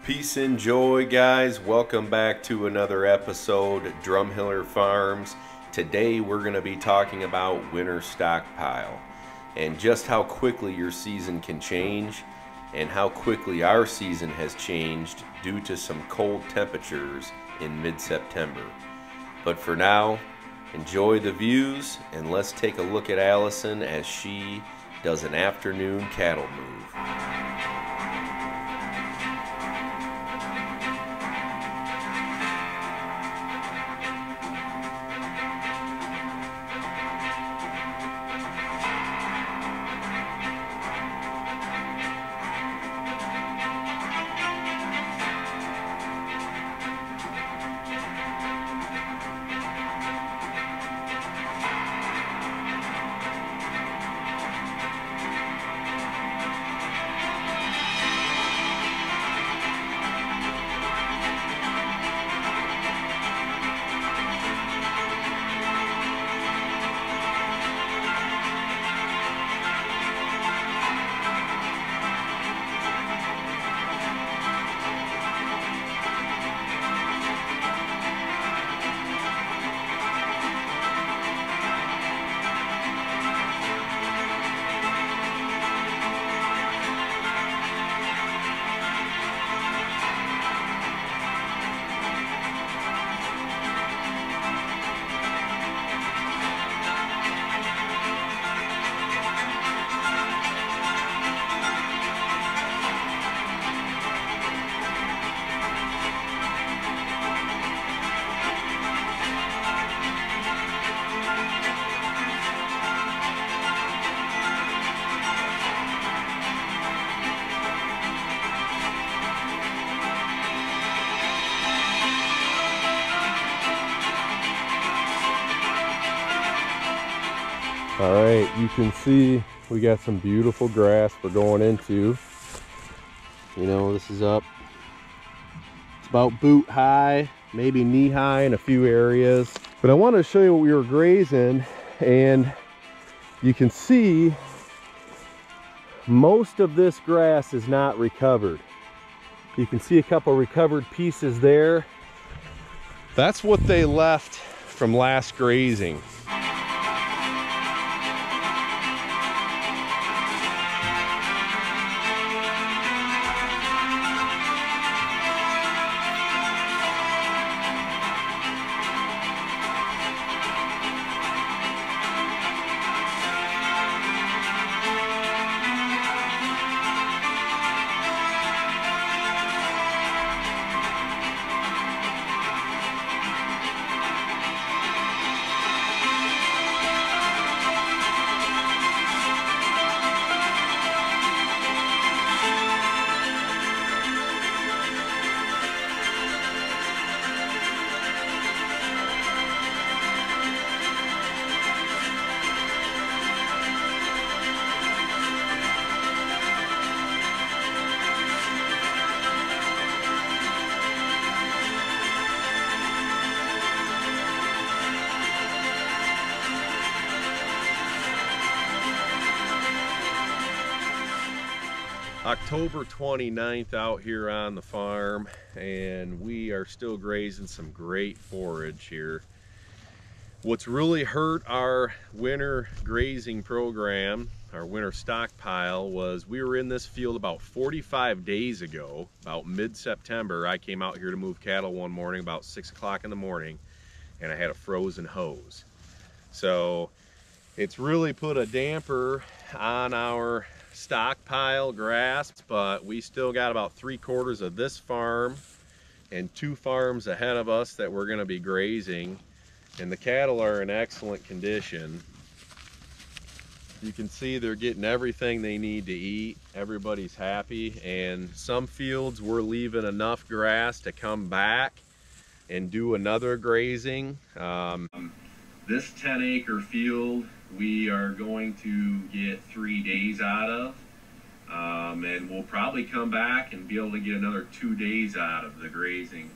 Peace and joy, guys. Welcome back to another episode at Drumhiller Farms. Today we're going to be talking about winter stockpile and just how quickly your season can change and how quickly our season has changed due to some cold temperatures in mid-September. But for now, enjoy the views and let's take a look at Allison as she does an afternoon cattle move. All right, you can see we got some beautiful grass we're going into. You know, this is up, it's about boot high, maybe knee high in a few areas. But I wanted to show you what we were grazing, and you can see most of this grass is not recovered. You can see a couple recovered pieces there. That's what they left from last grazing. October 29th out here on the farm, and we are still grazing some great forage here. What's really hurt our winter grazing program, our winter stockpile, was we were in this field about 45 days ago, about mid-September. I came out here to move cattle one morning about 6 o'clock in the morning, and I had a frozen hose. So it's really put a damper on our stockpile grass, but we still got about 3/4 of this farm and 2 farms ahead of us that we're going to be grazing, and the cattle are in excellent condition. You can see they're getting everything they need to eat. Everybody's happy, and some fields we're leaving enough grass to come back and do another grazing. This 10-acre field we are going to get 3 days out of, and we'll probably come back and be able to get another 2 days out of the grazing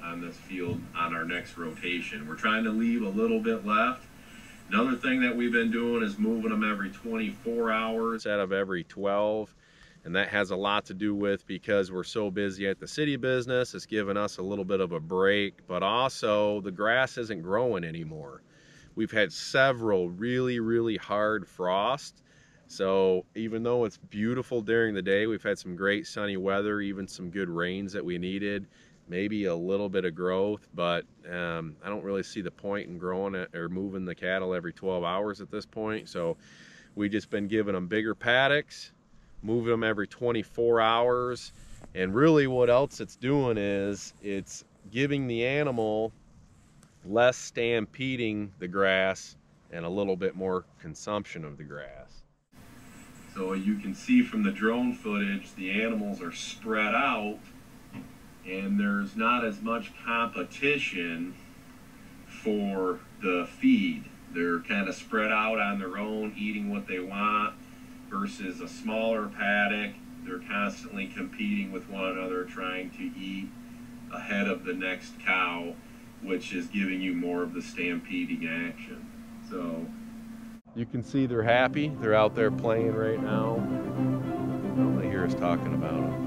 on this field on our next rotation. We're trying to leave a little bit left. Another thing that we've been doing is moving them every 24 hours instead of every 12. And that has a lot to do with because we're so busy at the city business, it's given us a little bit of a break, but also the grass isn't growing anymore. We've had several really hard frosts. So even though it's beautiful during the day, we've had some great sunny weather, even some good rains that we needed, maybe a little bit of growth, but I don't really see the point in growing it or moving the cattle every 12 hours at this point. So we just been giving them bigger paddocks, moving them every 24 hours. And really what else it's doing is it's giving the animal less stampeding the grass and a little bit more consumption of the grass. So you can see from the drone footage, the animals are spread out and there's not as much competition for the feed. They're kind of spread out on their own, eating what they want, versus a smaller paddock. They're constantly competing with one another, trying to eat ahead of the next cow, which is giving you more of the stampeding action. So you can see they're happy. They're out there playing right now. All they hear is talking about them.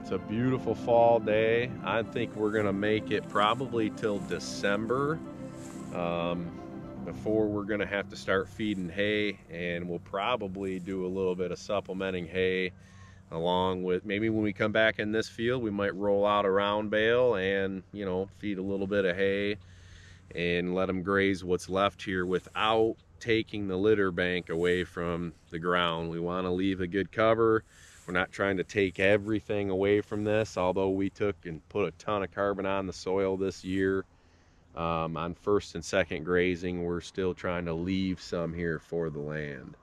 It's a beautiful fall day. I think we're gonna make it probably till December before we're gonna have to start feeding hay, and we'll probably do a little bit of supplementing hay along with, maybe when we come back in this field, we might roll out a round bale and, you know, feed a little bit of hay and let them graze what's left here without taking the litter bank away from the ground. We want to leave a good cover. We're not trying to take everything away from this, although we took and put a ton of carbon on the soil this year. On first and second grazing, we're still trying to leave some here for the land.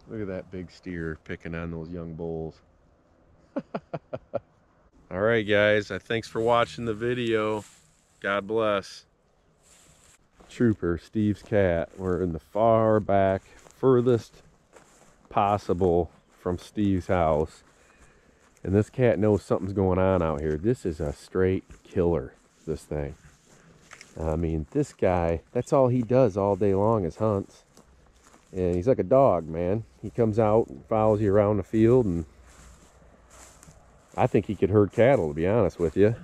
Look at that big steer picking on those young bulls. All right, guys, thanks for watching the video. God bless. Trooper, Steve's cat. We're in the far back, furthest possible from Steve's house. And this cat knows something's going on out here. This is a straight killer, this thing. I mean, this guy, that's all he does all day long is hunts. And he's like a dog, man. He comes out and follows you around the field, and I think he could herd cattle, to be honest with you.